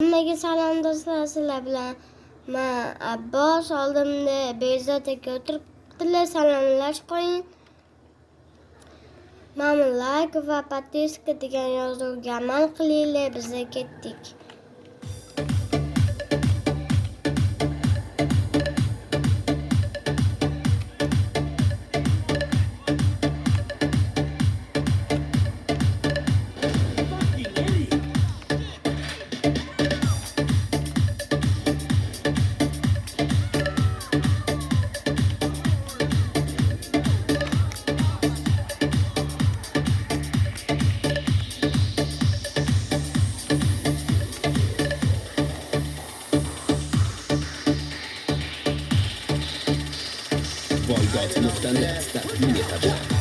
Hammaga salom do'stlar, sizlar bilan men Abbos. Oldimda Behzod aka o'tiribdilar. Salomlash qo'ying. Mana like va подписка degan yozuvga amal qilinglar. Biz ketdik. Voygod.net taqdim etadi.